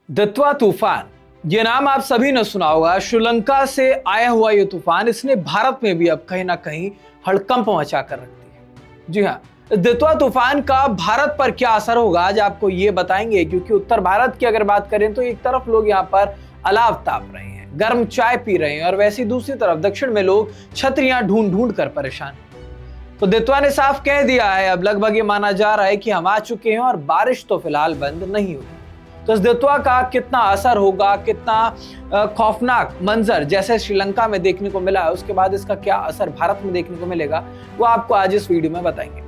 Ditwah तूफान, ये नाम आप सभी ने सुना होगा। श्रीलंका से आया हुआ ये तूफान इसने भारत में भी अब कहीं ना कहीं हड़कंप मचा कर रख दी है। जी हाँ, दित्वा तूफान का भारत पर क्या असर होगा आज आपको ये बताएंगे, क्योंकि उत्तर भारत की अगर बात करें तो एक तरफ लोग यहाँ पर अलाव ताप रहे हैं, गर्म चाय पी रहे हैं, और वैसी दूसरी तरफ दक्षिण में लोग छतरियां ढूंढ ढूंढ कर परेशान। तो दित्वा ने साफ कह दिया है, अब लगभग ये माना जा रहा है कि हम आ चुके हैं और बारिश तो फिलहाल बंद नहीं होगी। तो इस दित्वा का कितना असर होगा, कितना खौफनाक मंजर जैसे श्रीलंका में देखने को मिला है, उसके बाद इसका क्या असर भारत में देखने को मिलेगा, वो आपको आज इस वीडियो में बताएंगे।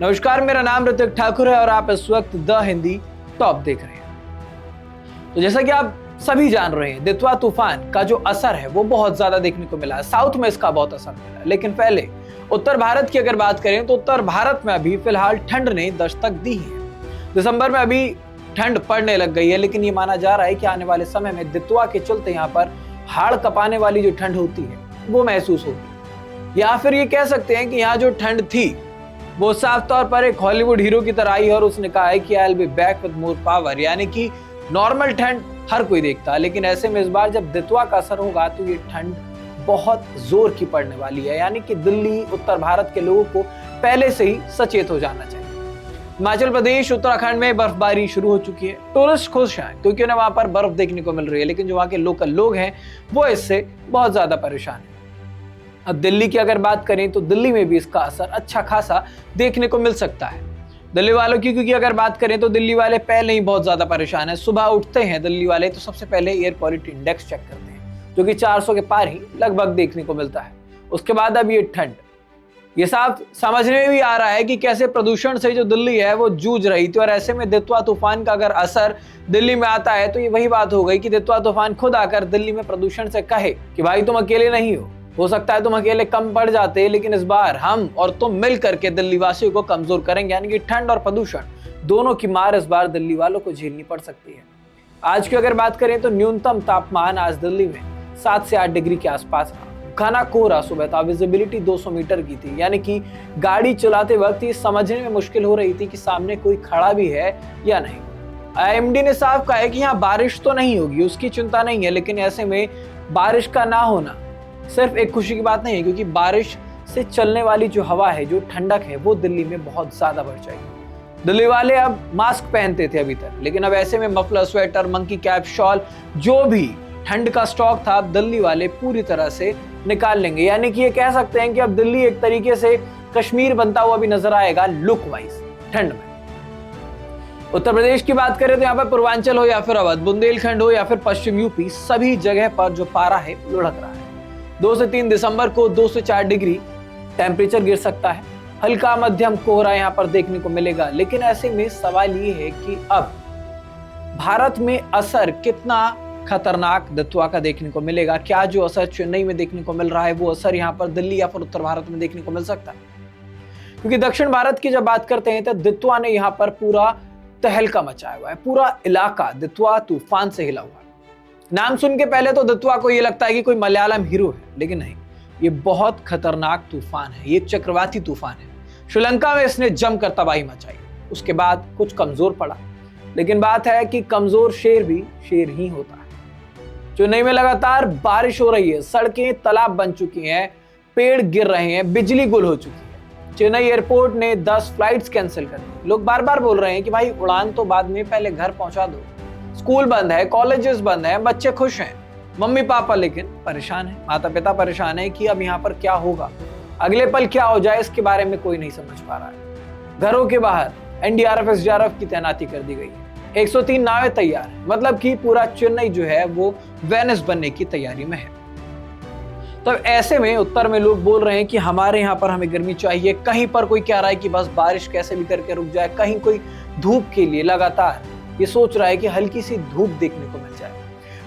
नमस्कार, मेरा नाम ऋतिक ठाकुर है और आप इस वक्त द हिंदी टॉप देख रहे हैं। तो जैसा कि आप सभी जान रहे हैं, दित्वा तूफान का जो असर है वो बहुत ज्यादा देखने को मिला है। साउथ में इसका बहुत असर मिला है, लेकिन पहले उत्तर भारत की अगर बात करें तो उत्तर भारत में अभी फिलहाल ठंड ने दस्तक दी है। दिसंबर में अभी ठंड पड़ने लग गई है, लेकिन ये माना जा रहा है कि आने वाले समय में दित्वा के चलते यहाँ पर हाड़ कपाने वाली जो ठंड होती है वो महसूस होगी, या फिर ये कह सकते हैं कि यहाँ जो ठंड थी वो साफ तौर पर एक हॉलीवुड हीरो की तरह आई है और उसने कहा है कि I will be back with more power, यानी कि नॉर्मल ठंड हर कोई देखता है, लेकिन ऐसे में इस बार जब दित्वा का असर होगा तो ये ठंड बहुत जोर की पड़ने वाली है। यानी कि दिल्ली, उत्तर भारत के लोगों को पहले से ही सचेत हो जाना चाहिए। हिमाचल प्रदेश, उत्तराखंड में बर्फबारी शुरू हो चुकी है। टूरिस्ट खुश हैं क्योंकि उन्हें वहां पर बर्फ देखने को मिल रही है, लेकिन जो वहां के लोकल लोग हैं वो इससे बहुत ज्यादा परेशान हैं। अब दिल्ली की अगर बात करें तो दिल्ली में भी इसका असर अच्छा खासा देखने को मिल सकता है। दिल्ली वालों की क्योंकि अगर बात करें तो दिल्ली वाले पहले ही बहुत ज्यादा परेशान है। सुबह उठते हैं दिल्ली वाले तो सबसे पहले एयर क्वालिटी इंडेक्स चेक करते हैं, जो कि 400 के पार ही लगभग देखने को मिलता है। उसके बाद अब ये ठंड, ये साफ समझने में भी आ रहा है कि कैसे प्रदूषण से जो दिल्ली है वो जूझ रही थी, और ऐसे में दित्वा तूफान का अगर असर दिल्ली में आता है तो ये वही बात हो गई कि दित्वा तूफान खुद आकर दिल्ली में प्रदूषण से कहे कि भाई तुम अकेले नहीं हो सकता है तुम अकेले कम पड़ जाते, लेकिन इस बार हम और तुम मिल करके दिल्ली वासियों को कमजोर करेंगे। यानी कि ठंड और प्रदूषण दोनों की मार इस बार दिल्ली वालों को झेलनी पड़ सकती है। आज की अगर बात करें तो न्यूनतम तापमान आज दिल्ली में 7 से 8 डिग्री के आसपास रहा। घना कोहरा सुबह था, विजिबिलिटी 200 मीटर की थी, यानी कि गाड़ी चलाते वक्त ये समझने में मुश्किल हो रही थी कि सामने कोई खड़ा भी है या नहीं। आईएमडी ने साफ कहा है कि यहाँ बारिश तो नहीं होगी, उसकी चिंता नहीं है, लेकिन ऐसे में बारिश का ना होना सिर्फ एक खुशी की बात नहीं है, क्योंकि बारिश से चलने वाली जो हवा है, जो ठंडक है, वो दिल्ली में बहुत ज्यादा बढ़ जाएगी। दिल्ली वाले अब मास्क पहनते थे अभी तक, लेकिन अब ऐसे में muffler, sweater, monkey cap, shawl, जो भी ठंड का स्टॉक था दिल्ली वाले पूरी तरह से निकाल लेंगे। यानी कि ये कह सकते हैं कि अब दिल्ली एक तरीके से कश्मीर बनता हुआ भी नजर आएगा लुक वाइज ठंड में। उत्तर प्रदेश की बात करें तो यहाँ पर पूर्वांचल हो या फिर अवध, बुंदेलखंड हो या फिर पश्चिम यूपी, सभी जगह पर जो पारा है लुढ़क रहा है। 2 से 3 दिसंबर को 2 से 4 डिग्री टेम्परेचर गिर सकता है। हल्का मध्यम कोहरा यहाँ पर देखने को मिलेगा, लेकिन ऐसे में सवाल ये है कि अब भारत में असर कितना खतरनाक दित्वा का देखने को मिलेगा। क्या जो असर चेन्नई में देखने को मिल रहा है वो असर यहाँ पर दिल्ली या फिर उत्तर भारत में देखने को मिल सकता है? क्योंकि दक्षिण भारत की जब बात करते हैं तो दित्वा ने यहाँ पर पूरा तहलका मचाया हुआ है। पूरा इलाका दित्वा तूफान से हिला हुआ है। नाम सुन के पहले तो दित्वा को ये लगता है कि कोई मलयालम हीरो है, लेकिन नहीं, ये बहुत खतरनाक तूफान है। ये चक्रवाती तूफान है। श्रीलंका में इसने जमकर तबाही मचाई, उसके बाद कुछ कमजोर पड़ा, लेकिन बात है कि कमजोर शेर भी शेर ही होता है। चेन्नई में लगातार बारिश हो रही है, सड़कें तालाब बन चुकी हैं, पेड़ गिर रहे हैं, बिजली गुल हो चुकी है। चेन्नई एयरपोर्ट ने 10 फ्लाइट्स कैंसिल कर दी। लोग बार बार बोल रहे हैं कि भाई उड़ान तो बाद में, पहले घर पहुंचा दो। स्कूल बंद है, कॉलेजेस बंद है, बच्चे खुश हैं, मम्मी पापा लेकिन परेशान है, माता पिता परेशान है कि अब यहाँ पर क्या होगा, अगले पल क्या हो जाए, इसके बारे में कोई नहीं समझ पा रहा है। घरों के बाहर एनडीआरएफ, एसडीआरएफ की तैनाती कर दी गई है। 103 नावें तैयार है, मतलब कि पूरा चेन्नई जो है वो वेनिस बनने की तैयारी में है। तब ऐसे में उत्तर में लोग बोल रहे हैं कि हमारे यहाँ पर हमें गर्मी चाहिए, कहीं पर कोई कह रहा है कि बस बारिश कैसे भी करके रुक जाए, कहीं कोई धूप के लिए लगातार ये सोच रहा है कि हल्की सी धूप देखने को मिल जाए।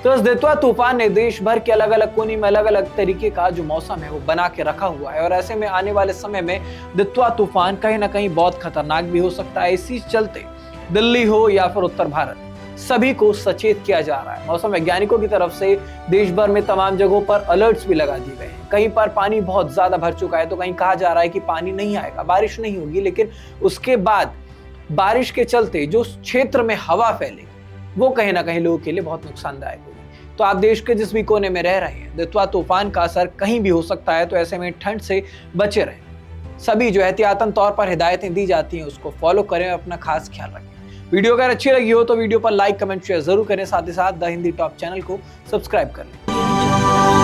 तो इस दित्वा तूफान ने देश भर के अलग अलग कोने में अलग अलग तरीके का जो मौसम है वो बना के रखा हुआ है, और ऐसे में आने वाले समय में दित्वा तूफान कहीं ना कहीं बहुत खतरनाक भी हो सकता है। इसी चलते दिल्ली हो या फिर उत्तर भारत, सभी को सचेत किया जा रहा है। मौसम वैज्ञानिकों की तरफ से देश भर में तमाम जगहों पर अलर्ट्स भी लगा दिए गए हैं। कहीं पर पानी बहुत ज्यादा भर चुका है तो कहीं कहा जा रहा है कि पानी नहीं आएगा, बारिश नहीं होगी, लेकिन उसके बाद बारिश के चलते जो क्षेत्र में हवा फैलेगी वो कहीं ना कहीं लोगों के लिए बहुत नुकसानदायक होगी। तो आप देश के जिस भी कोने में रह रहे हैं, दितवा तूफान का असर कहीं भी हो सकता है, तो ऐसे में ठंड से बचे रहें। सभी जो एहतियातन तौर पर हिदायतें दी जाती हैं उसको फॉलो करें, अपना खास ख्याल रखें। वीडियो अगर अच्छी लगी हो तो वीडियो पर लाइक, कमेंट, शेयर जरूर करें। साथ ही साथ द हिंदी टॉप चैनल को सब्सक्राइब कर लें।